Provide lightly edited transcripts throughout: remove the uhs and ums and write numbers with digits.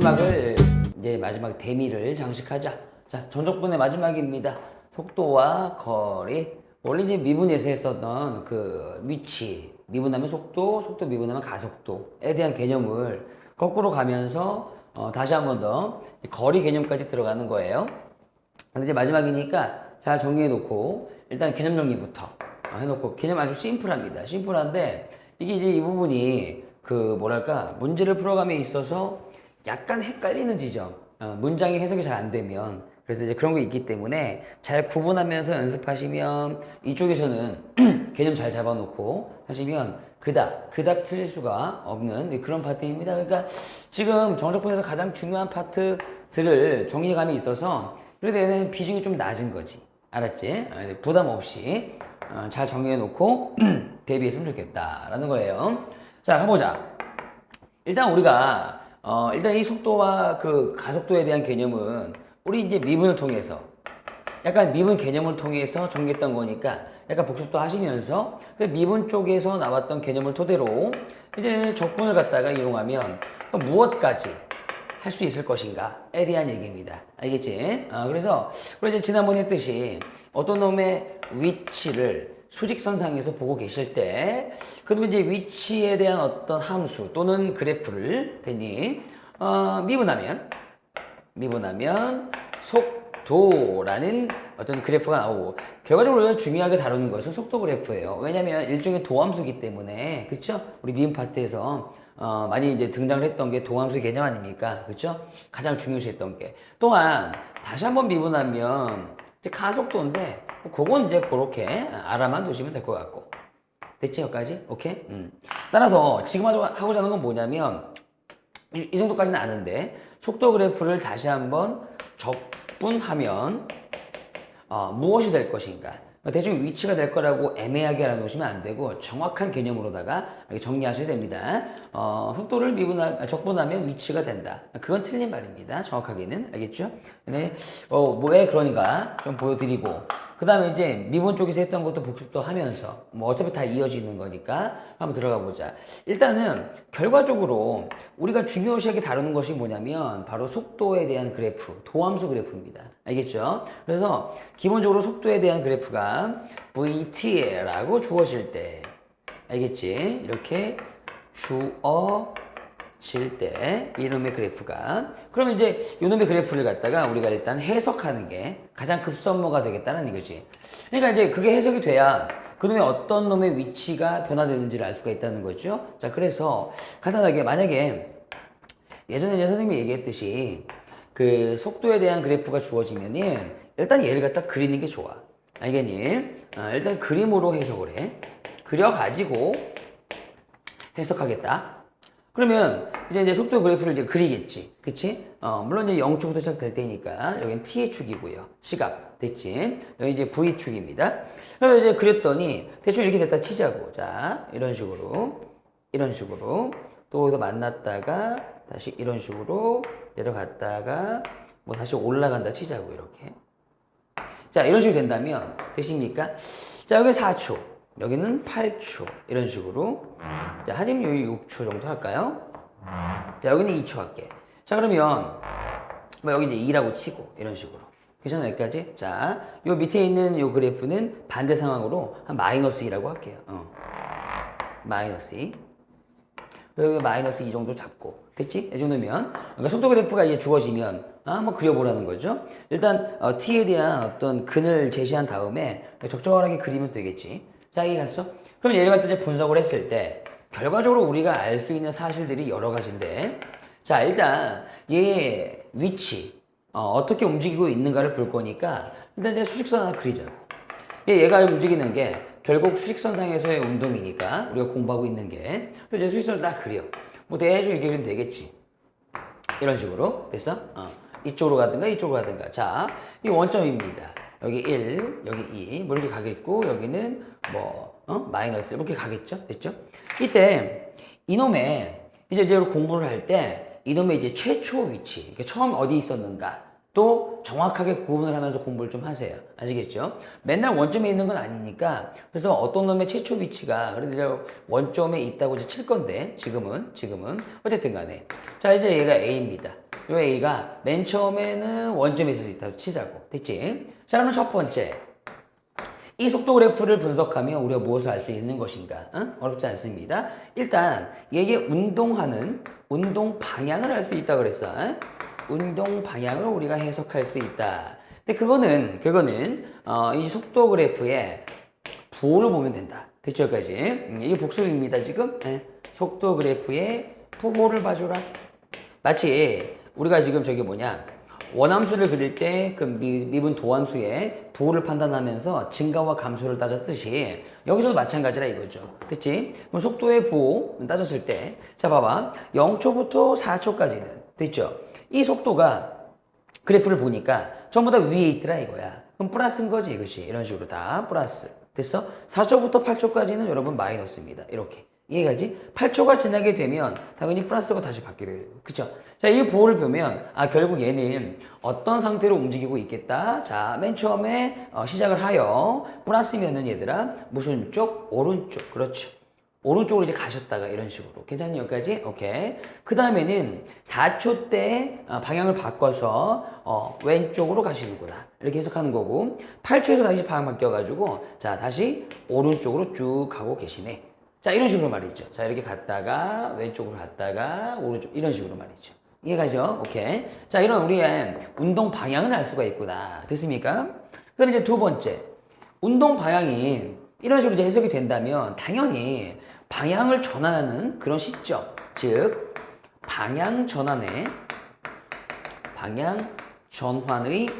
마지막 대미를 장식하자. 자, 전적분의 마지막입니다. 속도와 거리. 원래 이제 미분에서 했었던 그 위치, 미분하면 속도, 속도 미분하면 가속도에 대한 개념을 거꾸로 가면서 다시 한 번 더 거리 개념까지 들어가는 거예요. 근데 이제 마지막이니까 잘 정리해 놓고 일단 개념 정리부터 해놓고, 개념 아주 심플합니다. 심플한데 이게 이제 이 부분이 그 뭐랄까 문제를 풀어감에 있어서 약간 헷갈리는 지점, 문장의 해석이 잘 안 되면, 그래서 이제 그런 게 있기 때문에 잘 구분하면서 연습하시면 이쪽에서는 개념 잘 잡아놓고 하시면 그닥 틀릴 수가 없는 그런 파트입니다. 그러니까 지금 정적분에서 가장 중요한 파트들을 정리감이 있어서 그래도 얘는 비중이 좀 낮은 거지. 알았지? 부담 없이 잘 정리해 놓고 대비했으면 좋겠다라는 거예요. 자, 가보자. 일단 우리가 일단 이 속도와 그 가속도에 대한 개념은 우리 이제 미분을 통해서, 약간 미분 개념을 통해서 정리했던 거니까 약간 복습도 하시면서 그 미분 쪽에서 나왔던 개념을 토대로 이제 적분을 갖다가 이용하면 무엇까지 할 수 있을 것인가에 대한 얘기입니다. 알겠지? 그래서 우리 이제 지난번에 했듯이 어떤 놈의 위치를 수직선상에서 보고 계실 때, 그러면 이제 위치에 대한 어떤 함수 또는 그래프를 대니 미분하면 속도라는 어떤 그래프가 나오고, 결과적으로 우리가 중요하게 다루는 것은 속도 그래프예요. 왜냐면 일종의 도함수이기 때문에, 그쵸? 우리 미분 파트에서 많이 이제 등장을 했던 게 도함수 개념 아닙니까? 그쵸? 가장 중요시했던 게. 또한 다시 한번 미분하면 이제 가속도인데, 그건 이제 그렇게 알아만 두시면 될 것 같고. 됐지? 여기까지? 오케이? 따라서 지금 하고자 하는 건 뭐냐면, 이 정도까지는 아는데 속도 그래프를 다시 한번 적분하면 무엇이 될 것인가, 대충 위치가 될 거라고 애매하게 알아놓으시면 안 되고 정확한 개념으로다가 이렇게 정리하셔야 됩니다. 속도를 적분하면 위치가 된다. 그건 틀린 말입니다. 정확하게는. 알겠죠? 근데 왜 그런가 좀 보여드리고, 그 다음에 이제 미분 쪽에서 했던 것도 복습도 하면서 어차피 다 이어지는 거니까 한번 들어가 보자. 일단은 결과적으로 우리가 중요시하게 다루는 것이 뭐냐면 바로 속도에 대한 그래프, 도함수 그래프입니다. 알겠죠? 그래서 기본적으로 속도에 대한 그래프가 VT라고 주어질 때, 알겠지? 이렇게 주어질 때 이놈의 그래프가, 그러면 이제 이놈의 그래프를 갖다가 우리가 일단 해석하는 게 가장 급선무가 되겠다는 이거지. 그러니까 이제 그게 해석이 돼야 그놈의 어떤 놈의 위치가 변화되는지를 알 수가 있다는 거죠. 자, 그래서 간단하게 만약에 예전에 선생님이 얘기했듯이 그 속도에 대한 그래프가 주어지면은 일단 얘를 갖다 그리는 게 좋아. 알겠니? 일단 그림으로 해석을 해. 그려가지고 해석하겠다. 그러면 이제 속도 그래프를 이제 그리겠지. 그치? 물론 이제 0축부터 시작될 때니까 여기는 T의 축이고요. 시각. 됐지? 여기 이제 V축입니다. 그래서 이제 그렸더니 대충 이렇게 됐다 치자고. 자, 이런 식으로. 또 여기서 만났다가 다시 이런 식으로 내려갔다가 뭐 다시 올라간다 치자고. 이렇게. 자, 이런 식으로 된다면 되십니까? 자, 여기 4초. 여기는 8초. 이런 식으로. 자, 하지만 여기 6초 정도 할까요? 자, 여기는 2초 할게. 자, 그러면 뭐 여기 이제 2라고 치고 이런 식으로. 괜찮아? 여기까지? 자, 요 밑에 있는 요 그래프는 반대 상황으로 한 마이너스 2라고 할게요. 마이너스 2. 여기 마이너스 2 정도 잡고. 됐지? 이 정도면. 그러니까 속도 그래프가 이제 주어지면 한번 그려보라는 거죠. 일단 t에 대한 어떤 근을 제시한 다음에 적절하게 그리면 되겠지. 자, 이해 갔어? 그럼 얘를 갖다 이제 분석을 했을 때 결과적으로 우리가 알 수 있는 사실들이 여러 가지인데, 자, 일단 얘의 위치, 어떻게 움직이고 있는가를 볼 거니까 일단 이제 수직선 하나 그리자. 얘가 움직이는 게 결국 수직선상에서의 운동이니까 우리가 공부하고 있는 게, 그래서 이제 수직선을 딱 그려. 뭐 대충 이렇게 그리면 되겠지. 이런 식으로. 됐어? 이쪽으로 가든가 이쪽으로 가든가. 자, 이 원점입니다. 여기 1, 여기 2, 뭐 이렇게 가겠고, 여기는 뭐, 마이너스 이렇게 가겠죠? 됐죠? 이때, 이놈의, 이제 공부를 할 때, 이놈의 이제 최초 위치, 그러니까 처음 어디 있었는가, 또 정확하게 구분을 하면서 공부를 좀 하세요. 아시겠죠? 맨날 원점에 있는 건 아니니까, 그래서 어떤 놈의 최초 위치가, 그래도 원점에 있다고 이제 칠 건데, 지금은. 어쨌든 간에. 자, 이제 얘가 A입니다. 요 A가 맨 처음에는 원점에서 있다고 치자고. 됐지? 자, 그러면 첫 번째. 이 속도 그래프를 분석하면 우리가 무엇을 알 수 있는 것인가? 응? 어렵지 않습니다. 일단 얘의 운동하는 운동 방향을 알 수 있다 그랬어. 응? 운동 방향을 우리가 해석할 수 있다. 근데 그거는 이 속도 그래프의 부호를 보면 된다. 됐죠, 여기까지? 이게 복습입니다, 지금. 예. 속도 그래프의 부호를 봐줘라. 마치 우리가 지금 저기 뭐냐 원함수를 그릴 때 그 미분 도함수의 부호를 판단하면서 증가와 감소를 따졌듯이 여기서도 마찬가지라 이거죠. 됐지? 그럼 속도의 부호 따졌을 때 자 봐봐 0초부터 4초까지는 됐죠? 이 속도가 그래프를 보니까 전부 다 위에 있더라 이거야. 그럼 플러스인 거지 이것이. 이런 식으로 다 플러스. 됐어? 4초부터 8초까지는 여러분 마이너스입니다. 이렇게. 이해가지? 8초가 지나게 되면 당연히 플러스가 다시 바뀌게 돼요. 그쵸? 자, 이 부호를 보면, 결국 얘는 어떤 상태로 움직이고 있겠다. 자, 맨 처음에 시작을 하여 플러스면은 얘들아, 무슨 쪽? 오른쪽. 그렇죠. 오른쪽으로 이제 가셨다가 이런 식으로. 괜찮니? 여기까지? 오케이. 그 다음에는 4초 때 방향을 바꿔서 왼쪽으로 가시는구나. 이렇게 해석하는 거고, 8초에서 다시 방향 바뀌어가지고, 자, 다시 오른쪽으로 쭉 가고 계시네. 자, 이런 식으로 말이죠. 자, 이렇게 갔다가, 왼쪽으로 갔다가, 오른쪽, 이런 식으로 말이죠. 이해가죠? 오케이. 자, 이런 우리의 운동 방향을 알 수가 있구나. 됐습니까? 그럼 이제 두 번째. 운동 방향이 이런 식으로 이제 해석이 된다면, 당연히 방향을 전환하는 그런 시점. 즉, 방향 전환의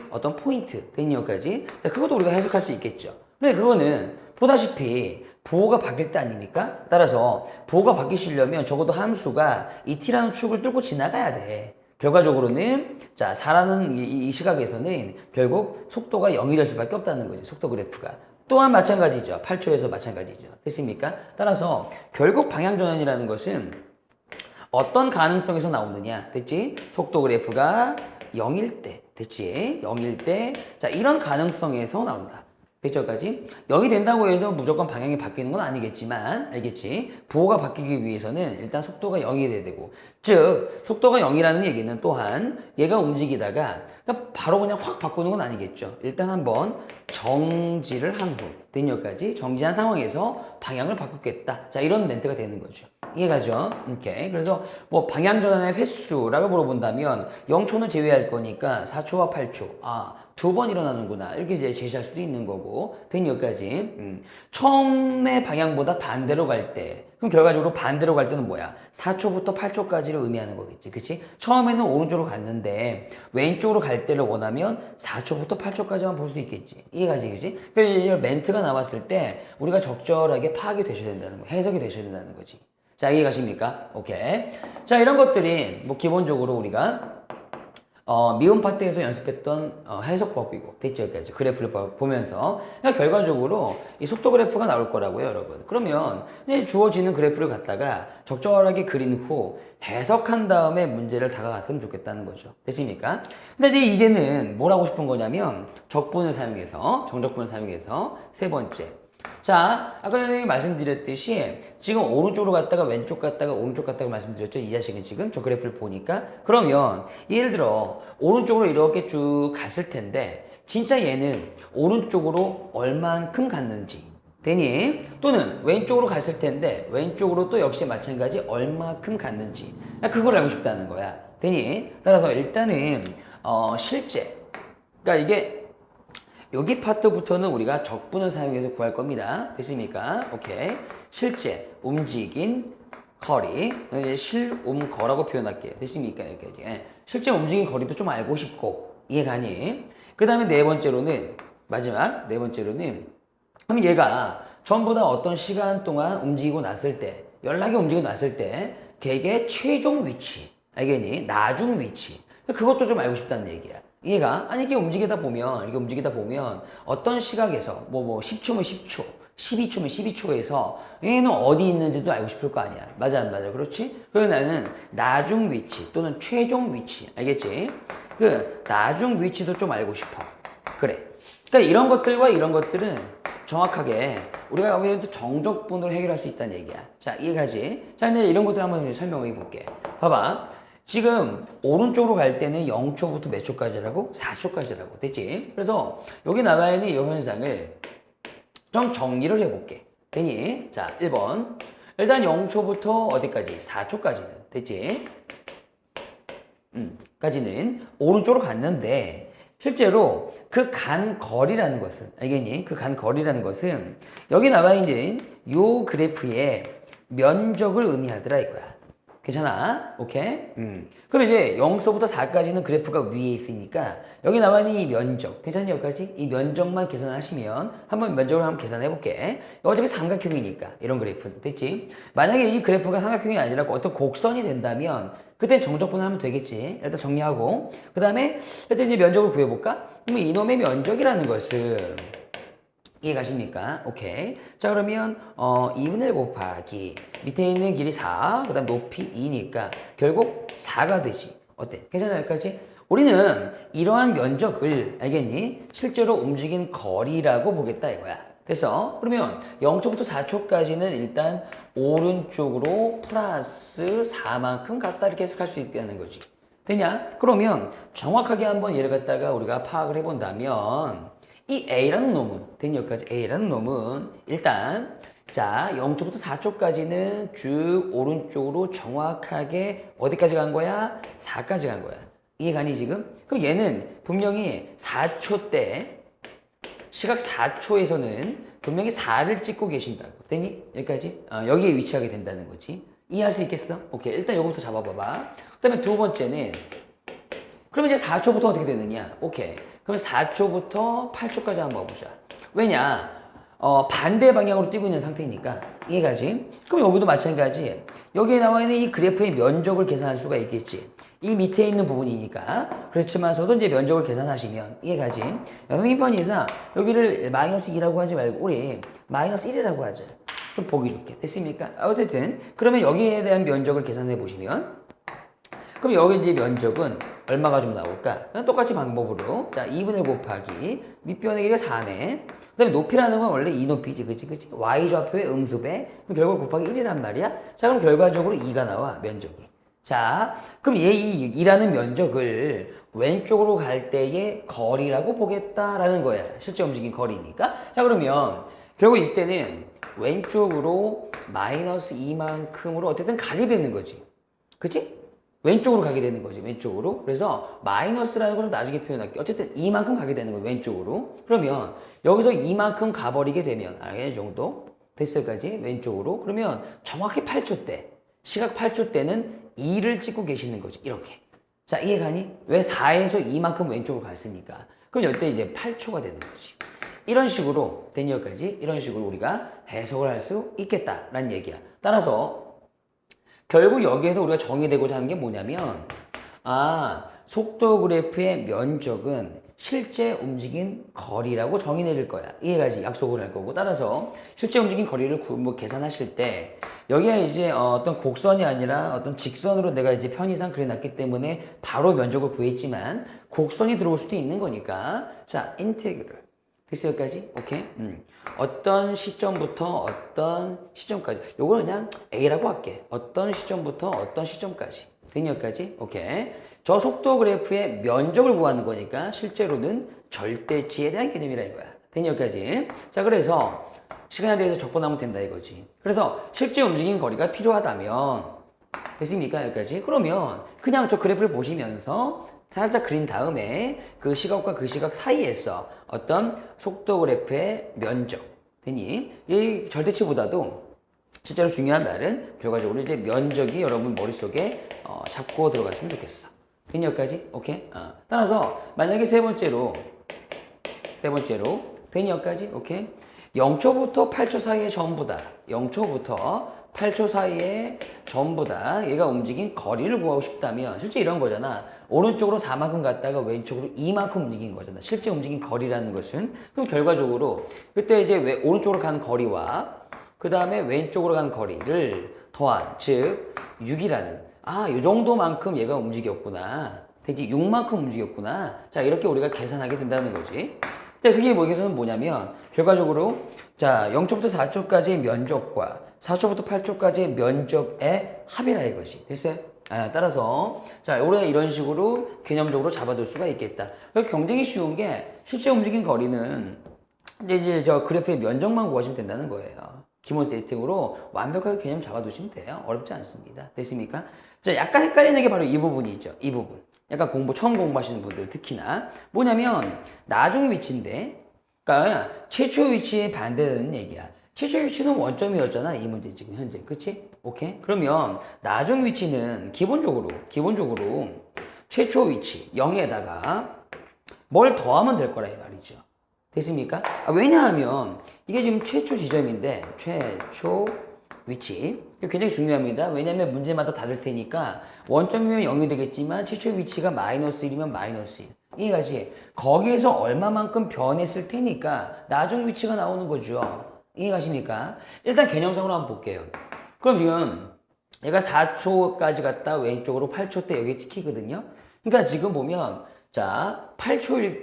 어떤 포인트. 된 여기까지. 자, 그것도 우리가 해석할 수 있겠죠. 근데 그거는 보다시피 부호가 바뀔 때 아닙니까? 따라서 부호가 바뀌시려면 적어도 함수가 이 t라는 축을 뚫고 지나가야 돼. 결과적으로는 자 4라는 이 시각에서는 결국 속도가 0이 될 수밖에 없다는 거지. 속도 그래프가. 또한 마찬가지죠. 8초에서 마찬가지죠. 됐습니까? 따라서 결국 방향 전환이라는 것은 어떤 가능성에서 나오느냐. 됐지? 속도 그래프가 0일 때. 됐지? 0일 때. 자 이런 가능성에서 나온다. 됐죠까지? 0이 된다고 해서 무조건 방향이 바뀌는 건 아니겠지만 알겠지? 부호가 바뀌기 위해서는 일단 속도가 0이 돼야 되고 즉 속도가 0이라는 얘기는 또한 얘가 움직이다가 바로 그냥 확 바꾸는 건 아니겠죠. 일단 한번 정지를 한 후 된 여기까지 정지한 상황에서 방향을 바꾸겠다. 자 이런 멘트가 되는 거죠. 이해가죠? 오케이. 그래서 뭐 방향 전환의 횟수라고 물어본다면 0초는 제외할 거니까 4초와 8초. 두 번 일어나는구나. 이렇게 이제 제시할 수도 있는 거고. 된 여기까지. 처음에 방향보다 반대로 갈 때. 그럼 결과적으로 반대로 갈 때는 뭐야? 4초부터 8초까지를 의미하는 거겠지. 그치? 처음에는 오른쪽으로 갔는데 왼쪽으로 갈 때를 원하면 4초부터 8초까지만 볼 수 있겠지. 이해가지? 그치? 그래서 이제 멘트가 나왔을 때 우리가 적절하게 파악이 되셔야 된다는 거. 해석이 되셔야 된다는 거지. 자, 이해가십니까? 오케이. 자, 이런 것들이 뭐 기본적으로 우리가 미분 파트에서 연습했던 해석법이고 됐죠? 여기까지 그래프를 보면서 그러니까 결과적으로 이 속도 그래프가 나올 거라고요, 여러분. 그러면 주어지는 그래프를 갖다가 적절하게 그린 후 해석한 다음에 문제를 다가갔으면 좋겠다는 거죠. 됐습니까? 근데 이제는 뭘 하고 싶은 거냐면 정적분을 사용해서 세 번째. 자, 아까 전에 말씀드렸듯이 지금 오른쪽으로 갔다가 왼쪽 갔다가 오른쪽 갔다가 말씀드렸죠. 이 자식은 지금 저 그래프를 보니까 그러면 예를 들어 오른쪽으로 이렇게 쭉 갔을 텐데 진짜 얘는 오른쪽으로 얼만큼 갔는지 되니 또는 왼쪽으로 갔을 텐데 왼쪽으로 또 역시 마찬가지 얼마큼 갔는지 그걸 알고 싶다는 거야. 되니 따라서 일단은 실제 그러니까 이게 여기 파트부터는 우리가 적분을 사용해서 구할 겁니다. 됐습니까? 오케이. 실제 움직인 거리, 실움거라고 표현할게요. 됐습니까? 여기까지. 예. 실제 움직인 거리도 좀 알고 싶고 이해가니? 그 다음에 네 번째로는 그럼 얘가 전부 다 어떤 시간 동안 움직이고 났을 때 연락이 움직이고 났을 때 걔의 최종 위치, 알겠니? 나중 위치 그것도 좀 알고 싶다는 얘기야. 이해가? 아니 이게 움직이다 보면 어떤 시각에서 뭐 10초면 10초 12초면 12초에서 얘는 어디 있는지도 알고 싶을 거 아니야. 맞아 안 맞아? 그렇지? 그래서 나는 나중 위치 또는 최종 위치 알겠지? 그 나중 위치도 좀 알고 싶어. 그래. 그러니까 이런 것들과 이런 것들은 정확하게 우리가 정적분으로 해결할 수 있다는 얘기야. 자 이해가지? 자 근데 이런 것들 한번 설명해 볼게. 봐봐. 지금 오른쪽으로 갈 때는 0초부터 몇 초까지라고? 4초까지라고. 됐지? 그래서 여기 나와 있는 이 현상을 좀 정리를 해볼게. 되니? 자, 1번. 일단 0초부터 어디까지? 4초까지는. 됐지? 까지는 오른쪽으로 갔는데 실제로 그 간 거리라는 것은 알겠니? 그 간 거리라는 것은 여기 나와 있는 요 그래프의 면적을 의미하더라 이거야. 괜찮아? 오케이? 그럼 이제 0서부터 4까지는 그래프가 위에 있으니까 여기 나와 있는 이 면적 괜찮니 여기까지? 이 면적만 계산하시면 한번 면적을 한번 계산해 볼게. 어차피 삼각형이니까 이런 그래프 됐지? 만약에 이 그래프가 삼각형이 아니라 어떤 곡선이 된다면 그땐 정적분을 하면 되겠지. 일단 정리하고 그 다음에 일단 이제 면적을 구해볼까? 그러면 이놈의 면적이라는 것은 이해가십니까? 오케이. 자, 그러면, 2분의 1 곱하기, 밑에 있는 길이 4, 그 다음 높이 2니까, 결국 4가 되지. 어때? 괜찮아, 여기까지? 우리는 이러한 면적을, 알겠니? 실제로 움직인 거리라고 보겠다, 이거야. 됐어? 그러면 0초부터 4초까지는 일단 오른쪽으로 플러스 4만큼 갔다 이렇게 해석할 수 있다는 거지. 되냐? 그러면 정확하게 한번 얘를 갖다가 우리가 파악을 해본다면, 이 A라는 놈은, 된 여기까지 A라는 놈은 일단 자 0초부터 4초까지는 쭉 오른쪽으로 정확하게 어디까지 간 거야? 4까지 간 거야. 이해가니 지금? 그럼 얘는 분명히 4초 때 시각 4초에서는 분명히 4를 찍고 계신다고. 되니? 여기까지? 여기에 위치하게 된다는 거지. 이해할 수 있겠어? 오케이. 일단 요거부터 잡아봐봐. 그 다음에 두 번째는 그러면 이제 4초부터 어떻게 되느냐? 오케이. 그럼 4초부터 8초까지 한번 보자. 왜냐? 반대 방향으로 뛰고 있는 상태니까. 이해가지? 그럼 여기도 마찬가지. 여기에 나와 있는 이 그래프의 면적을 계산할 수가 있겠지. 이 밑에 있는 부분이니까. 그렇지만서도 이제 면적을 계산하시면. 이해가지? 선생님 편의상 여기를 마이너스 2라고 하지 말고 우리 마이너스 1이라고 하자. 좀 보기 좋게. 됐습니까? 어쨌든 그러면 여기에 대한 면적을 계산해 보시면 그럼 여기 이제 면적은 얼마가 좀 나올까? 똑같이 방법으로 자 2분의 곱하기 밑변의 길이가 4네. 그 다음에 높이라는 건 원래 2높이지 그치? y좌표의 음수배 그럼 결국 곱하기 1이란 말이야. 자 그럼 결과적으로 2가 나와 면적이. 자 그럼 얘 이 2라는 면적을 왼쪽으로 갈 때의 거리라고 보겠다라는 거야. 실제 움직인 거리니까. 자 그러면 결국 이때는 왼쪽으로 마이너스 2만큼으로 어쨌든 가게 되는 거지. 그치? 왼쪽으로 가게 되는 거지, 왼쪽으로. 그래서 마이너스라는 걸 나중에 표현할게. 어쨌든 이만큼 가게 되는 거야, 왼쪽으로. 그러면 여기서 이만큼 가버리게 되면, 이 정도 됐을까지 왼쪽으로. 그러면 정확히 8초 때, 시각 8초 때는 2를 찍고 계시는 거지, 이렇게. 자, 이해가니? 왜 4에서 이만큼 왼쪽으로 갔으니까. 그럼 이때 이제 8초가 되는 거지. 이런 식으로, 된 여기까지, 이런 식으로 우리가 해석을 할 수 있겠다라는 얘기야. 따라서, 결국 여기에서 우리가 정의되고자 하는 게 뭐냐면 속도 그래프의 면적은 실제 움직인 거리라고 정의 내릴 거야. 이해가지? 약속을 할 거고. 따라서 실제 움직인 거리를 계산하실 때 여기에 이제 어떤 곡선이 아니라 어떤 직선으로 내가 이제 편의상 그려놨기 때문에 바로 면적을 구했지만 곡선이 들어올 수도 있는 거니까 자, 인테그럴. 됐어 여기까지? 오케이? 어떤 시점부터 어떤 시점까지. 요거는 그냥 A라고 할게. 어떤 시점부터 어떤 시점까지. 된 여기까지? 오케이. 저 속도 그래프의 면적을 구하는 거니까 실제로는 절대치에 대한 개념이라 이거야. 된 여기까지. 자, 그래서 시간에 대해서 적분하면 된다 이거지. 그래서 실제 움직인 거리가 필요하다면 됐습니까? 여기까지? 그러면 그냥 저 그래프를 보시면서 살짝 그린 다음에 그 시각과 그 시각 사이에서 어떤 속도 그래프의 면적 되니 이 절대치보다도 실제로 중요한 말은 결과적으로 이제 면적이 여러분 머릿속에 잡고 들어갔으면 좋겠어. 되니 여기까지? 오케이? 따라서 만약에 세 번째로 되니 여기까지? 오케이? 0초부터 8초 사이에 전부 다 0초부터 8초 사이에 전부 다 얘가 움직인 거리를 구하고 싶다면 실제 이런 거잖아. 오른쪽으로 4만큼 갔다가 왼쪽으로 2만큼 움직인 거잖아. 실제 움직인 거리라는 것은. 그럼 결과적으로 그때 이제 오른쪽으로 간 거리와 그 다음에 왼쪽으로 간 거리를 더한 즉 6이라는 이 정도만큼 얘가 움직였구나. 대지 6만큼 움직였구나. 자 이렇게 우리가 계산하게 된다는 거지. 근데 그게 여기서는 뭐냐면 결과적으로 자 0초부터 4초까지의 면적과 4초부터 8초까지의 면적의 합이라 이것이 됐어요? 따라서 자, 우리가 이런 식으로 개념적으로 잡아둘 수가 있겠다. 경쟁이 쉬운 게 실제 움직인 거리는 이제 저 그래프의 면적만 구하시면 된다는 거예요. 기본 세팅으로 완벽하게 개념 잡아두시면 돼요. 어렵지 않습니다. 됐습니까? 자, 약간 헷갈리는 게 바로 이 부분이 있죠. 이 부분. 약간 처음 공부하시는 분들 특히나 뭐냐면 나중 위치인데, 그러니까 최초 위치에 반대되는 얘기야. 최초 위치는 원점이었잖아. 이 문제 지금 현재. 그치? 오케이? 그러면 나중 위치는 기본적으로 최초 위치 0에다가 뭘 더하면 될 거라 이 말이죠. 됐습니까? 왜냐하면 이게 지금 최초 지점인데 최초 위치 이거 굉장히 중요합니다. 왜냐하면 문제마다 다를 테니까 원점이면 0이 되겠지만 최초 위치가 마이너스 1이면 마이너스 1 이해가지? 거기에서 얼마만큼 변했을 테니까 나중 위치가 나오는 거죠. 이해가십니까? 일단 개념상으로 한번 볼게요. 그럼 지금 얘가 4초까지 갔다 왼쪽으로 8초 때 여기 찍히거든요. 그러니까 지금 보면 자, 8초일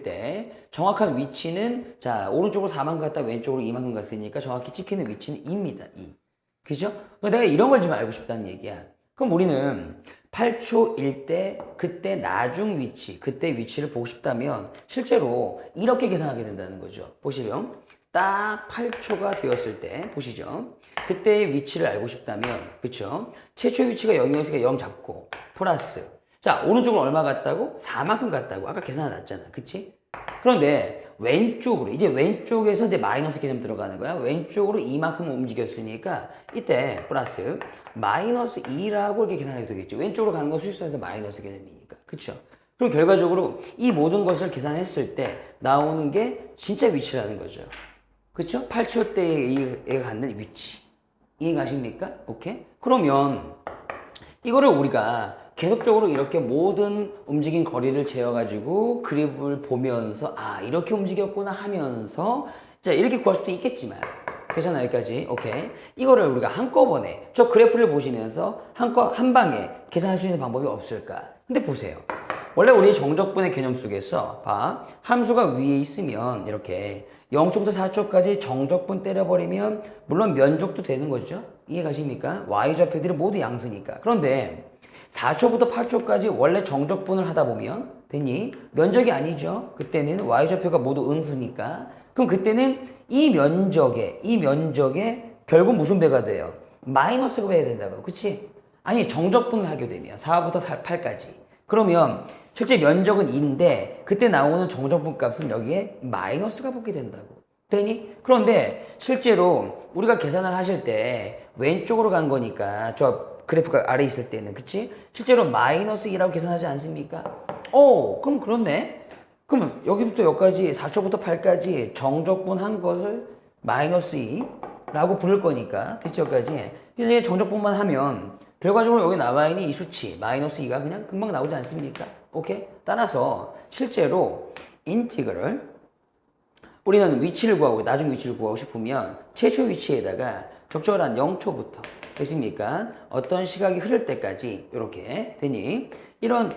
때 정확한 위치는 자, 오른쪽으로 4만큼 갔다 왼쪽으로 2만큼 갔으니까 정확히 찍히는 위치는 2입니다. 2. 그죠? 내가 이런 걸 좀 알고 싶다는 얘기야. 그럼 우리는 8초일 때 그때 나중 위치, 그때 위치를 보고 싶다면 실제로 이렇게 계산하게 된다는 거죠. 보시면 딱 8초가 되었을 때 보시죠. 그때의 위치를 알고 싶다면 그쵸? 최초 위치가 0이었으니까 0 잡고 플러스 자, 오른쪽으로 얼마 갔다고? 4만큼 갔다고. 아까 계산해놨잖아. 그치? 그런데 왼쪽으로, 이제 왼쪽에서 이제 마이너스 개념 들어가는 거야. 왼쪽으로 이만큼 움직였으니까 이때 플러스 마이너스 2라고 이렇게 계산하게 되겠죠. 왼쪽으로 가는 건 수직선에서 마이너스 개념이니까. 그쵸? 그럼 결과적으로 이 모든 것을 계산했을 때 나오는 게 진짜 위치라는 거죠. 그쵸? 8초 때에 얘가 갖는 위치. 이해가십니까? 오케이? 그러면 이거를 우리가 계속적으로 이렇게 모든 움직인 거리를 재어가지고 그래프를 보면서 아 이렇게 움직였구나 하면서 자 이렇게 구할 수도 있겠지만 괜찮아 여기까지 오케이 이거를 우리가 한꺼번에 저 그래프를 보시면서 한 방에 계산할 수 있는 방법이 없을까? 근데 보세요 원래 우리 정적분의 개념 속에서 봐 함수가 위에 있으면 이렇게 0초부터 4초까지 정적분 때려버리면 물론 면적도 되는 거죠 이해가십니까? y좌표들이 모두 양수니까 그런데 4초부터 8초까지 원래 정적분을 하다 보면 되니 면적이 아니죠. 그때는 y좌표가 모두 음수니까 그럼 그때는 이 면적에 결국 무슨 배가 돼요? 마이너스가 돼야 된다고 그치? 아니 정적분을 하게 되면 4부터 8까지 그러면 실제 면적은 2인데 그때 나오는 정적분 값은 여기에 마이너스가 붙게 된다고 되니? 그런데 실제로 우리가 계산을 하실 때 왼쪽으로 간 거니까 저 그래프가 아래 있을 때는 그치? 실제로 마이너스 2라고 계산하지 않습니까? 오 그럼 그렇네 그러면 여기부터 여기까지 4초부터 8까지 정적분 한 것을 마이너스 2라고 부를 거니까 됐죠 여기까지 이제 정적분만 하면 결과적으로 여기 나와 있는 이 수치 마이너스 2가 그냥 금방 나오지 않습니까? 오케이? 따라서 실제로 인티그럴 우리는 위치를 구하고 나중 위치를 구하고 싶으면 최초 위치에다가 적절한 0초부터 됐습니까? 어떤 시각이 흐를 때까지 이렇게 되니 이런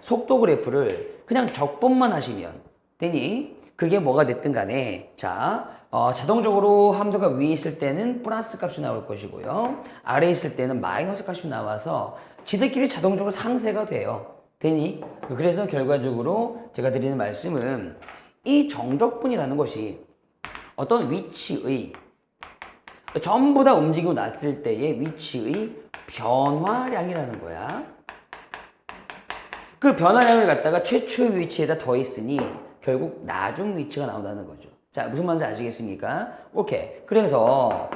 속도 그래프를 그냥 적분만 하시면 되니 그게 뭐가 됐든 간에 자 자동적으로 함수가 위에 있을 때는 플러스 값이 나올 것이고요 아래에 있을 때는 마이너스 값이 나와서 지들끼리 자동적으로 상쇄가 돼요 되니 그래서 결과적으로 제가 드리는 말씀은 이 정적분이라는 것이 어떤 위치의 전부 다 움직이고 났을 때의 위치의 변화량이라는 거야. 그 변화량을 갖다가 최초 위치에다 더했으니 결국 나중 위치가 나온다는 거죠. 자, 무슨 말인지 아시겠습니까? 오케이. 그래서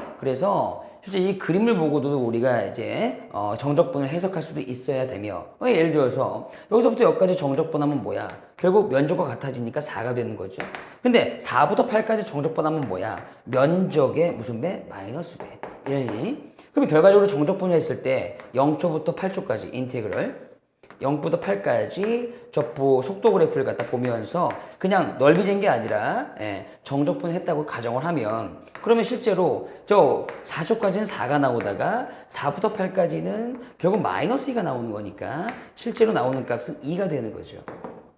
실제 이 그림을 보고도 우리가 이제 정적분을 해석할 수도 있어야 되며 예를 들어서 여기서부터 여기까지 정적분하면 뭐야? 결국 면적과 같아지니까 4가 되는 거죠. 근데 4부터 8까지 정적분하면 뭐야? 면적의 무슨 배? 마이너스 배. 이러니? 그럼 결과적으로 정적분을 했을 때 0초부터 8초까지 인테그럴 0부터 8까지 적부 속도 그래프를 갖다 보면서 그냥 넓이 잰 게 아니라 정적분을 했다고 가정을 하면 그러면 실제로 저 4초까지는 4가 나오다가 4부터 8까지는 결국 마이너스 2가 나오는 거니까 실제로 나오는 값은 2가 되는 거죠.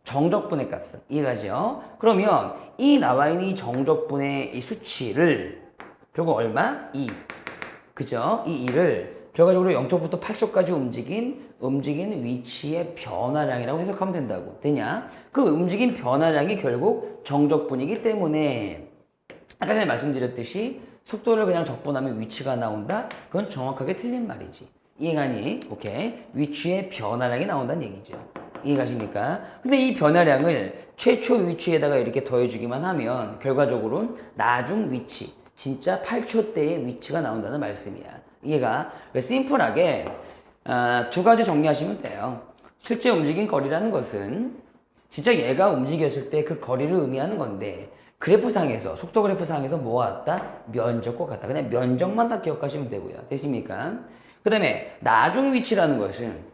정적분의 값은 이해가죠? 그러면 이 나와 있는 이 정적분의 이 수치를 결국 얼마? 2. 그죠? 이 2를 결과적으로 0쪽부터 8쪽까지 움직인 위치의 변화량이라고 해석하면 된다고. 되냐? 그 움직인 변화량이 결국 정적분이기 때문에 아까 전에 말씀드렸듯이 속도를 그냥 적분하면 위치가 나온다? 그건 정확하게 틀린 말이지. 이해가니? 오케이. 위치의 변화량이 나온다는 얘기죠. 이해가십니까? 근데 이 변화량을 최초 위치에다가 이렇게 더해주기만 하면 결과적으로는 나중 위치, 진짜 8초 때의 위치가 나온다는 말씀이야. 이해가? 심플하게 두 가지 정리하시면 돼요. 실제 움직인 거리라는 것은 진짜 얘가 움직였을 때 그 거리를 의미하는 건데 그래프상에서 속도 그래프상에서 뭐와 같다? 면적과 같다. 그냥 면적만 다 기억하시면 되고요. 됐습니까? 그 다음에 나중 위치라는 것은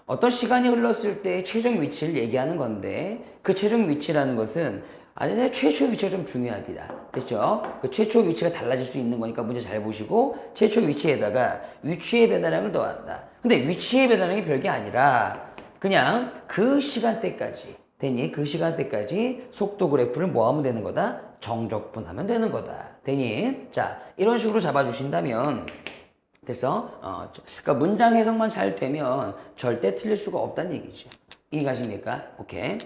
어떤 시간이 흘렀을 때 최종 위치를 얘기하는 건데 그 최종 위치라는 것은 아니 최초 위치가 좀 중요합니다. 됐죠? 그 최초 위치가 달라질 수 있는 거니까 문제 잘 보시고 최초 위치에다가 위치의 변화량을 더한다. 근데 위치의 변화량이 별게 아니라 그냥 그 시간대까지 되니 그 시간대까지 속도 그래프를 뭐 하면 되는 거다? 정적분하면 되는 거다. 되니? 자, 이런 식으로 잡아주신다면 됐어? 그러니까 문장 해석만 잘 되면 절대 틀릴 수가 없다는 얘기죠. 이해가십니까? 오케이.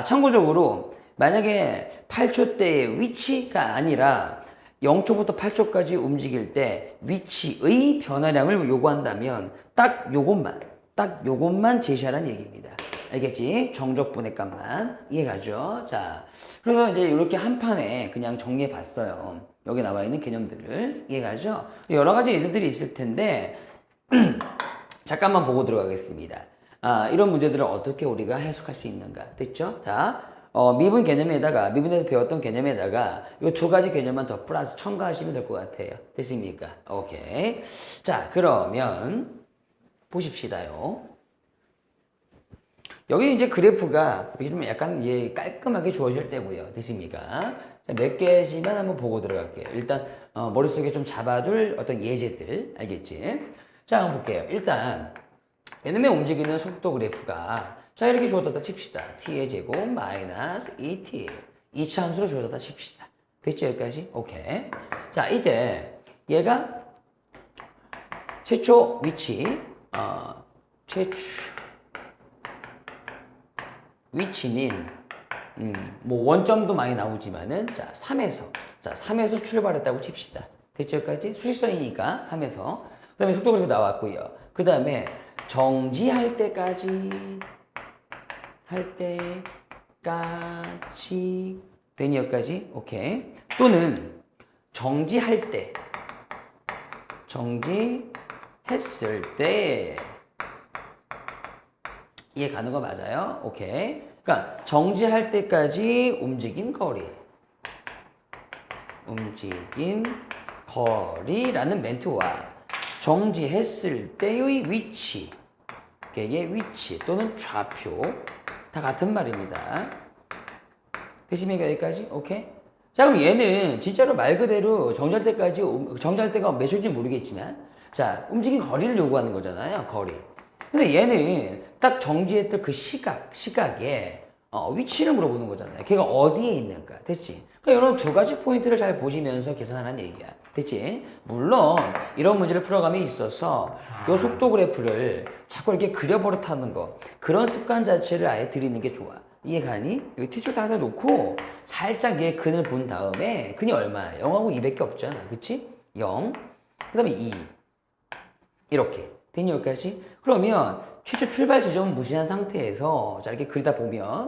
참고적으로 만약에 8초 때의 위치가 아니라 0초부터 8초까지 움직일 때 위치의 변화량을 요구한다면 딱 요것만 제시하라는 얘기입니다. 알겠지? 정적분의 값만. 이해가죠? 자, 그래서 이제 이렇게 한 판에 그냥 정리해 봤어요. 여기 나와 있는 개념들을. 이해가죠? 여러 가지 예제들이 있을 텐데, 잠깐만 보고 들어가겠습니다. 이런 문제들을 어떻게 우리가 해석할 수 있는가. 됐죠? 자, 미분에서 배웠던 개념에다가 이 두 가지 개념만 더 플러스 첨가하시면 될 것 같아요. 됐습니까? 오케이. 자, 그러면 보십시다요. 여기 이제 그래프가 좀 약간 깔끔하게 주어질 때고요. 됐습니까? 자, 몇 개지만 한번 보고 들어갈게요. 일단 머릿속에 좀 잡아둘 어떤 예제들 알겠지? 자, 한번 볼게요. 일단 얘놈의 움직이는 속도 그래프가 자 이렇게 주어졌다 칩시다. t의 제곱 마이너스 2t 2차 함수로 주어졌다 칩시다. 됐죠? 여기까지? 오케이. 자, 이때 얘가 최초 위치 최초 위치는 뭐 원점도 많이 나오지만은 자 3에서 출발했다고 칩시다. 됐죠? 여기까지? 수직선이니까 3에서 그 다음에 속도 그래프 나왔고요. 그 다음에 정지할 때까지 되니 여기까지? 오케이. 또는 정지했을 때 이해 가는 거 맞아요? 오케이. 그러니까 정지할 때까지 움직인 거리라는 멘트와 정지했을 때의 위치, 개의 위치 또는 좌표 다 같은 말입니다. 되십니까? 여기까지? 오케이? 자, 그럼 얘는 진짜로 말 그대로 정지할 때가 몇 초인지 모르겠지만 자, 움직인 거리를 요구하는 거잖아요. 거리. 근데 얘는 딱 정지했던 그 시각에 위치를 물어보는 거잖아요. 걔가 어디에 있는가. 됐지? 그러니까 이런 두 가지 포인트를 잘 보시면서 계산하라는 얘기야. 됐지? 물론 이런 문제를 풀어감에 있어서 이 속도 그래프를 자꾸 이렇게 그려버릇하는 거 그런 습관 자체를 아예 들이는 게 좋아. 이해가니? 여기 t축 다 놓고 살짝 얘 근을 본 다음에 근이 얼마야? 0하고 2밖에 없잖아. 그치? 0, 그 다음에 2 이렇게 되니 여기까지? 그러면 최초 출발 지점은 무시한 상태에서 자 이렇게 그리다 보면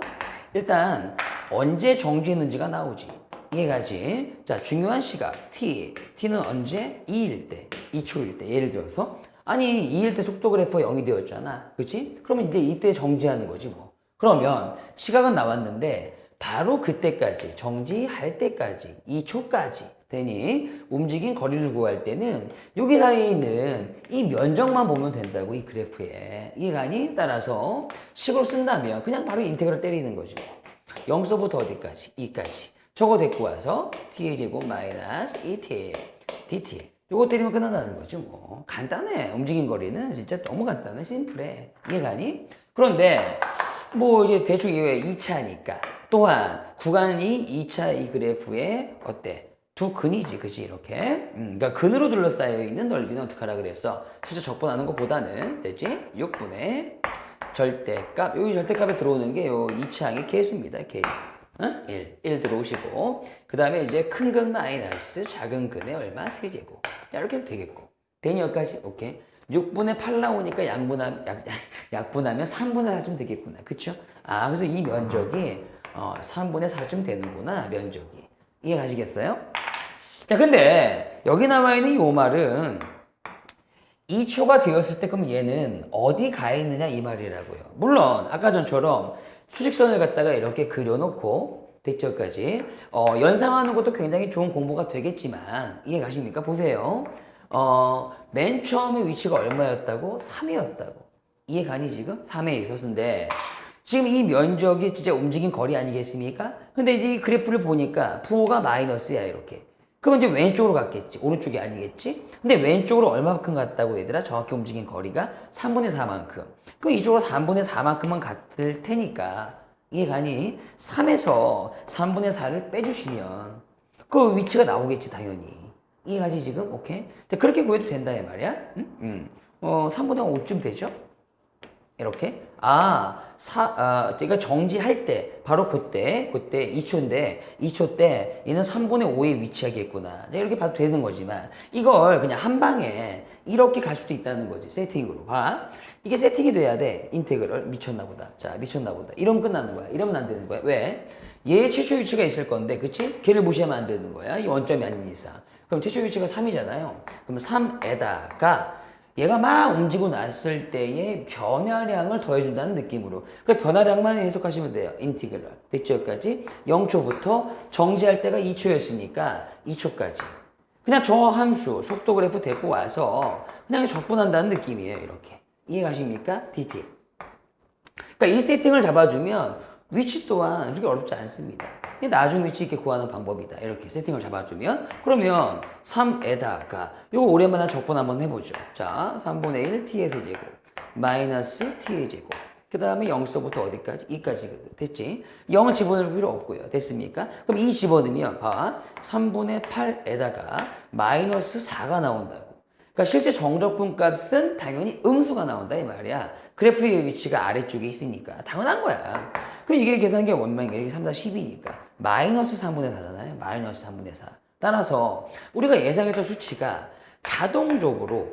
일단 언제 정지했는지가 나오지. 이해가지? 자, 중요한 시각 t는 언제? 2일 때, 2초일 때. 예를 들어서 아니 2일 때 속도 그래프가 0이 되었잖아. 그치? 그러면 이제 이때 정지하는 거지 뭐. 그러면 시각은 나왔는데 바로 그때까지 정지할 때까지 2초까지 되니 움직인 거리를 구할 때는 여기 사이에 있는 이 면적만 보면 된다고 이 그래프에. 이해가니? 따라서 식으로 쓴다면 그냥 바로 인테그럴 때리는 거죠. 0서부터 어디까지? 2까지. 저거 데리고 와서 t의 제곱 마이너스 2t dt 요거 때리면 끝난다는 거죠. 뭐 간단해. 움직인 거리는 진짜 너무 간단해. 심플해. 이해가니? 그런데 뭐 이게 대충 이게 2차니까 또한 구간이 2차 이 그래프에 어때? 두 근이지, 그지? 이렇게. 그러니까 근으로 둘러싸여 있는 넓이는 어떻게 하라 그랬어? 실제 적분하는 것보다는, 됐지? 6분의 절대값. 여기 절대값에 들어오는 게 요 이차항의 개수입니다. 개수. 1 들어오시고. 그 다음에 이제 큰 근 마이너스 작은 근의 얼마? 세제곱. 이렇게 해도 되겠고. 되니 여기까지? 오케이. 6분의 8 나오니까 약분하면 3분의 4쯤 되겠구나. 그쵸? 아, 그래서 이 면적이 3분의 4쯤 되는구나. 면적이. 이해 가시겠어요? 자, 근데 여기 나와 있는 이 말은 2초가 되었을 때 그럼 얘는 어디 가 있느냐 이 말이라고요. 물론 아까 전처럼 수직선을 갖다가 이렇게 그려놓고 대처까지 연상하는 것도 굉장히 좋은 공부가 되겠지만 이해 가십니까? 보세요. 맨 처음에 위치가 얼마였다고? 3이었다고. 이해 가니 지금? 3에 있었는데 지금 이 면적이 진짜 움직인 거리 아니겠습니까? 근데 이제 이 그래프를 보니까 부호가 마이너스야 이렇게. 그러면 이제 왼쪽으로 갔겠지. 오른쪽이 아니겠지? 근데 왼쪽으로 얼마만큼 갔다고 얘들아? 정확히 움직인 거리가 3분의 4만큼. 그럼 이쪽으로 3분의 4만큼만 갔을 테니까 이해 가니? 3에서 3분의 4를 빼주시면 그 위치가 나오겠지 당연히. 이해가지 지금? 오케이? 그렇게 구해도 된다 이 말이야. 3분의 5쯤 되죠? 이렇게. 그러니까 정지할 때 바로 그때 2초인데 2초 때 얘는 3분의 5에 위치하겠구나. 이렇게 봐도 되는 거지만 이걸 그냥 한 방에 이렇게 갈 수도 있다는 거지. 세팅으로. 봐. 이게 세팅이 돼야 돼. 인테그럴. 미쳤나 보다. 자, 미쳤나 보다. 이러면 끝나는 거야. 이러면 안 되는 거야. 왜? 얘의 최초 위치가 있을 건데, 그치? 걔를 무시하면 안 되는 거야. 이 원점이 아닌 이상. 그럼 최초 위치가 3이잖아요. 그럼 3에다가 얘가 막 움직이고 났을 때의 변화량을 더해준다는 느낌으로. 그 변화량만 해석하시면 돼요. 인티그럴. 됐죠? 여기까지? 0초부터 정지할 때가 2초였으니까 2초까지. 그냥 저 함수, 속도 그래프 데리고 와서 그냥 적분한다는 느낌이에요. 이렇게. 이해 가십니까? DT. 그러니까 이 세팅을 잡아주면 위치 또한 그렇게 어렵지 않습니다. 나중 위치 이렇게 구하는 방법이다. 이렇게 세팅을 잡아주면 그러면 3에다가 요거 오랜만에 적분 한번 해보죠. 자, 3분의 1 t의 세제곱 마이너스 t의 제곱 그 다음에 0서부터 어디까지? 2까지 됐지? 0은 집어넣을 필요 없고요. 됐습니까? 그럼 2 집어넣으면 봐. 3분의 8에다가 마이너스 4가 나온다고. 그러니까 실제 정적분 값은 당연히 음수가 나온다 이 말이야. 그래프의 위치가 아래쪽에 있으니까 당연한 거야. 그럼 이게 계산한 게 원망이니까 이게 3, 4, 10이니까 마이너스 3분의 4잖아요. 마이너스 3분의 4. 따라서 우리가 예상했던 수치가 자동적으로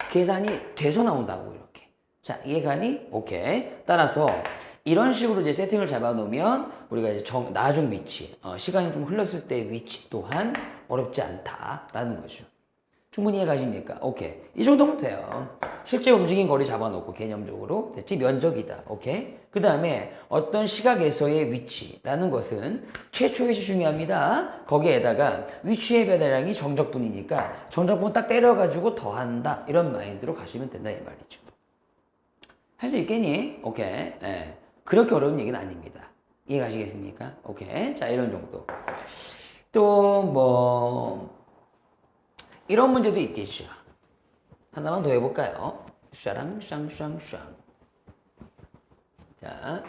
계산이 돼서 나온다고 이렇게. 자, 이해가니? 오케이. 따라서 이런 식으로 이제 세팅을 잡아놓으면 우리가 이제 나중 위치, 시간이 좀 흘렀을 때 위치 또한 어렵지 않다라는 거죠. 충분히 이해가십니까? 오케이. 이 정도면 돼요. 실제 움직인 거리 잡아놓고 개념적으로 됐지? 면적이다. 오케이? 그 다음에 어떤 시각에서의 위치라는 것은 최초 위치 중요합니다. 거기에다가 위치의 변화량이 정적분이니까 정적분 딱 때려가지고 더한다. 이런 마인드로 가시면 된다 이 말이죠. 할 수 있겠니? 오케이. 예. 그렇게 어려운 얘기는 아닙니다. 이해가시겠습니까? 오케이. 자, 이런 정도. 또 뭐 이런 문제도 있겠죠. 하나만 더 해볼까요? 샤랑 샹샹샹. 자,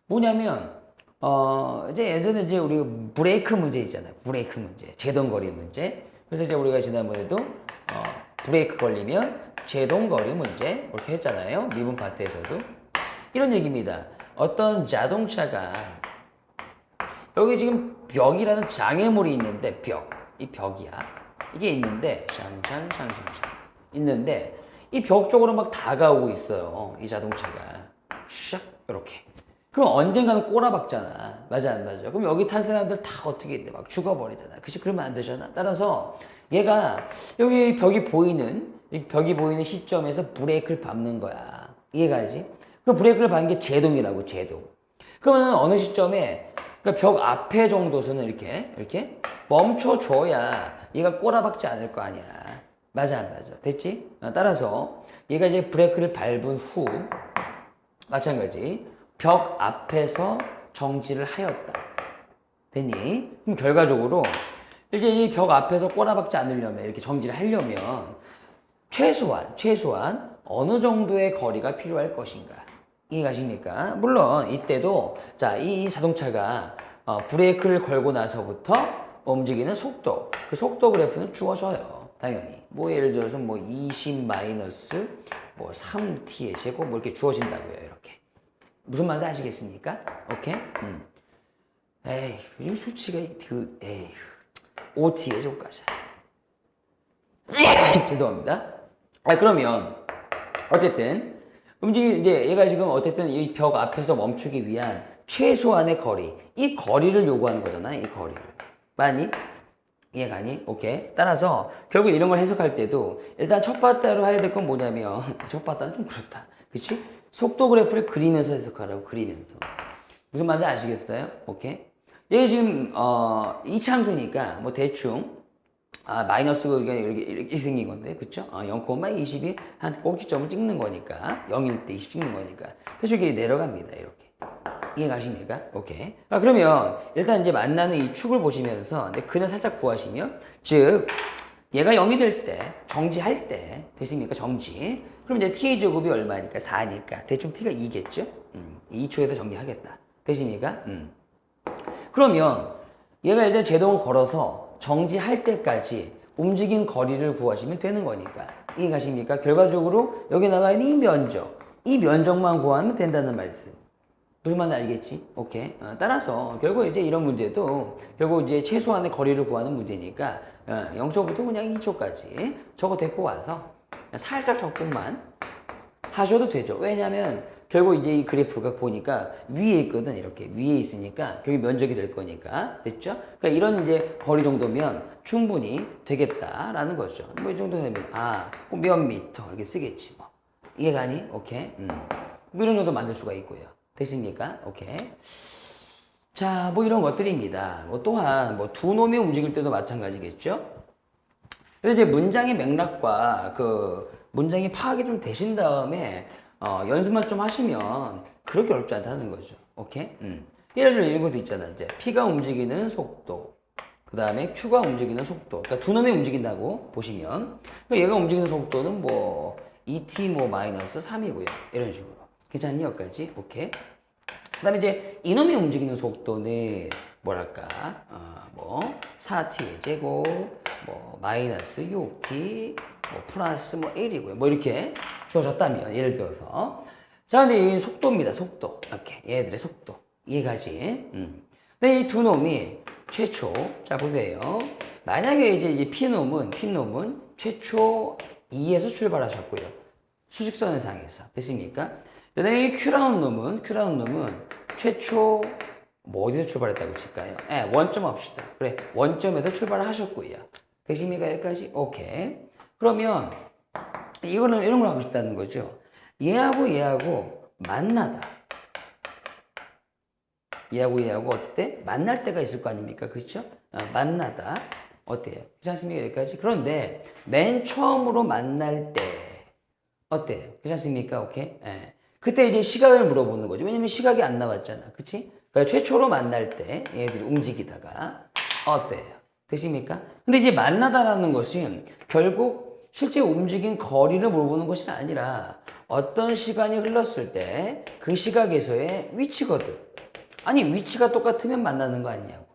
뭐냐면 이제 예전에 이제 우리 브레이크 문제 있잖아요. 브레이크 문제, 제동거리 문제. 그래서 이제 우리가 지난번에도 브레이크 걸리면 제동거리 문제 이렇게 했잖아요. 미분 파트에서도 이런 얘기입니다. 어떤 자동차가 여기 지금 벽이라는 장애물이 있는데 이 벽이야. 이게 있는데 샹샹샹샹샹 있는데 이 벽 쪽으로 막 다가오고 있어요. 이 자동차가 샥 이렇게. 그럼 언젠가는 꼬라박잖아. 맞아 안 맞아? 그럼 여기 탄 사람들 다 어떻게 돼? 막 죽어버리잖아. 그치? 그러면 안 되잖아. 따라서 얘가 여기 벽이 보이는 시점에서 브레이크를 밟는 거야. 이해가지? 그 브레이크를 밟는 게 제동이라고 제동. 그러면 어느 시점에 그러니까 벽 앞에 정도서는 이렇게 멈춰줘야 얘가 꼬라박지 않을 거 아니야. 맞아 안 맞아? 됐지? 따라서 얘가 이제 브레이크를 밟은 후 마찬가지 벽 앞에서 정지를 하였다. 됐니? 그럼 결과적으로 이제 이 벽 앞에서 꼬라박지 않으려면 이렇게 정지를 하려면 최소한 어느 정도의 거리가 필요할 것인가? 이해가십니까? 물론 이때도 자, 이 자동차가 브레이크를 걸고 나서부터 움직이는 속도, 그 속도 그래프는 주어져요. 당연히. 뭐 예를 들어서 뭐 20 마이너스 뭐 3t의 제곱 뭐 이렇게 주어진다고요. 이렇게. 무슨 말인지 아시겠습니까? 오케이? 에이, 이 수치가 에이, 5t의 제곱까지. 죄송합니다. 그러면 어쨌든 이제 얘가 지금 어쨌든 이 벽 앞에서 멈추기 위한 최소한의 거리, 이 거리를 요구하는 거잖아요. 이 거리를. 많이 이해가니? 오케이. 따라서 결국 이런 걸 해석할 때도 일단 첫 바따로 해야 될 건 뭐냐면 첫 바따는 좀 그렇다. 그치? 속도 그래프를 그리면서 해석하라고. 그리면서. 무슨 말인지 아시겠어요? 오케이. 얘 지금 이차함수니까 뭐 대충 마이너스가 이렇게 생긴 건데, 그쵸? 0,20이 한 꼭지점을 찍는 거니까 0일 때 20 찍는 거니까 대충 이게 내려갑니다. 이렇게. 이해가십니까? 오케이. 그러면 일단 이제 만나는 이 축을 보시면서 이제 근을 살짝 구하시면, 즉 얘가 0이 될 때, 정지할 때 됐습니까? 정지. 그럼 이제 t의 제곱이 얼마니까? 4니까 대충 t가 2겠죠? 2초에서 정리하겠다. 되십니까? 그러면 얘가 일단 제동을 걸어서 정지할 때까지 움직인 거리를 구하시면 되는 거니까. 이해가십니까? 결과적으로 여기 나와 있는 이 면적만 구하면 된다는 말씀. 무슨 말인지 알겠지? 오케이. 따라서 결국 이제 이런 문제도 결국 이제 최소한의 거리를 구하는 문제니까 0초부터 그냥 2초까지 저거 데리고 와서 살짝 적분만 하셔도 되죠. 왜냐면 결국 이제 이 그래프가 보니까 위에 있거든. 이렇게 위에 있으니까 결국 면적이 될 거니까. 됐죠? 그러니까 이런 이제 거리 정도면 충분히 되겠다라는 거죠. 뭐 이 정도 되면 몇 미터 이렇게 쓰겠지 뭐. 이해가니? 오케이. 뭐 이런 정도 만들 수가 있고요. 됐습니까? 오케이. 자, 뭐 이런 것들입니다. 뭐 또한 뭐 두 놈이 움직일 때도 마찬가지겠죠? 그래서 이제 문장의 맥락과 그 문장이 파악이 좀 되신 다음에 연습만 좀 하시면 그렇게 어렵지 않다는 거죠. 오케이? 예를 들어 이런 것도 있잖아. 이제 P가 움직이는 속도, 그 다음에 Q가 움직이는 속도. 그러니까 두 놈이 움직인다고 보시면, 그러니까 얘가 움직이는 속도는 뭐 2t 뭐 마이너스 3이고요. 이런 식으로. 괜찮니? 여기까지? 오케이. 그 다음에 이제 이놈이 움직이는 속도는 뭐랄까, 뭐 4t 제곱, 뭐 마이너스 6t, 뭐 플러스 뭐 1이고요. 뭐 이렇게 주어졌다면, 예를 들어서. 자, 근데 이 속도입니다. 속도. 이렇게. 얘들의 속도. 이해가지? 근데 이 두 놈이 최초, 자, 보세요. 만약에 이제 P놈은 최초 2에서 출발하셨고요. 수직선을 상에서. 됐습니까? 근데 이 Q라는 놈은 최초 뭐 어디서 출발했다고 칠까요? 원점 합시다. 그래, 원점에서 출발을 하셨고요. 되십니까? 여기까지? 오케이. 그러면 이거는 이런 걸 하고 싶다는 거죠. 얘하고 만나다. 얘하고 어때? 만날 때가 있을 거 아닙니까? 그렇죠? 만나다. 어때요? 괜찮습니까? 여기까지? 그런데 맨 처음으로 만날 때 어때요? 괜찮습니까? 오케이? 그때 이제 시각을 물어보는 거죠. 왜냐면 시각이 안 나왔잖아. 그치? 그러니까 최초로 만날 때 얘들이 움직이다가 어때요? 되십니까? 근데 이제 만나다라는 것은 결국 실제 움직인 거리를 물어보는 것이 아니라 어떤 시간이 흘렀을 때 그 시각에서의 위치거든. 아니, 위치가 똑같으면 만나는 거 아니냐고.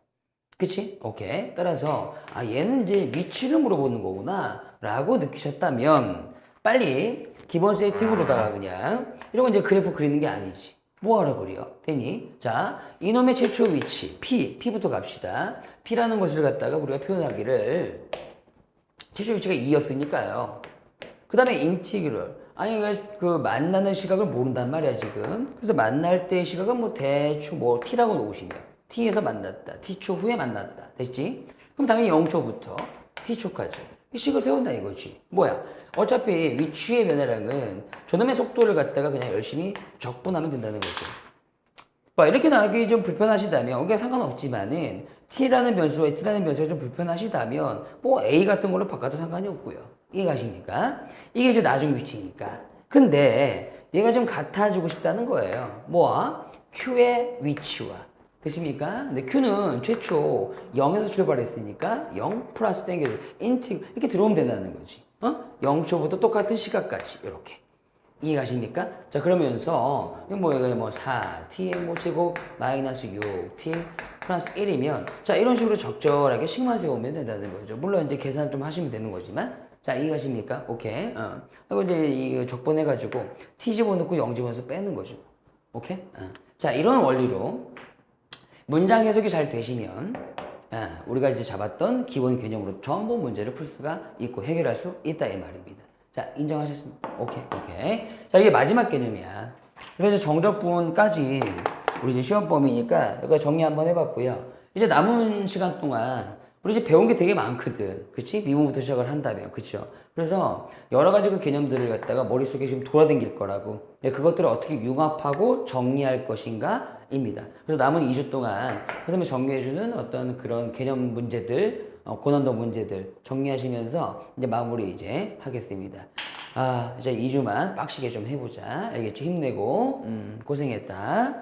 그치? 오케이. 따라서 얘는 이제 위치를 물어보는 거구나 라고 느끼셨다면 빨리 기본 세팅으로다가 그냥 이런 건 이제 그래프 그리는 게 아니지. 뭐하러 그려? 되니? 자, 이놈의 최초 위치 P부터 갑시다. P라는 것을 갖다가 우리가 표현하기를 최초 위치가 2였으니까요. 그 다음에 인티그럴. 아니, 그 만나는 시각을 모른단 말이야, 지금. 그래서 만날 때의 시각은 뭐 대충 뭐 t라고 놓으시면 t에서 만났다. t초 후에 만났다. 됐지? 그럼 당연히 0초부터 t초까지. 이 식을 세운다 이거지. 뭐야? 어차피 위치의 변화량은 저놈의 속도를 갖다가 그냥 열심히 적분하면 된다는 거죠. 뭐 이렇게 나가기 좀 불편하시다면, 그게 상관없지만은 t라는 변수가 좀 불편하시다면 뭐 a 같은 걸로 바꿔도 상관이 없고요. 이해가십니까? 이게 이제 나중 위치니까. 근데 얘가 좀 같아지고 싶다는 거예요. 뭐와? q의 위치와. 됐습니까? 근데 q는 최초 0에서 출발했으니까 0 플러스 땡겨서 인티 이렇게 들어오면 된다는 거지. 0초부터 똑같은 시각까지 이렇게. 이해가십니까? 자, 그러면서, 이거 뭐 4, t 뭐 제곱, 마이너스 6, t 플러스 1이면, 자, 이런 식으로 적절하게 식만 세우면 된다는 거죠. 물론 이제 계산 좀 하시면 되는 거지만, 자, 이해가십니까? 오케이. 그리고 이제 이 적분해가지고, t 집어넣고 0 집어넣어서 빼는 거죠. 오케이? 자, 이런 원리로, 문장 해석이 잘 되시면, 우리가 이제 잡았던 기본 개념으로 전부 문제를 풀 수가 있고 해결할 수 있다 이 말입니다. 자, 인정하셨습니까? 오케이, 오케이. 자, 이게 마지막 개념이야. 그래서 이제 정적분까지 우리 이제 시험 범위니까 여기가 정리 한번 해봤고요. 이제 남은 시간 동안 우리 이제 배운 게 되게 많거든. 그치? 미분부터 시작을 한다면. 그쵸? 그래서 여러 가지 그 개념들을 갖다가 머릿속에 지금 돌아다닐 거라고. 그것들을 어떻게 융합하고 정리할 것인가? 입니다. 그래서 남은 2주 동안 선생님이 정리해주는 어떤 그런 개념 문제들, 고난도 문제들 정리하시면서 이제 마무리 이제 하겠습니다. 이제 2주만 빡시게 좀 해보자. 알겠지? 힘내고, 고생했다.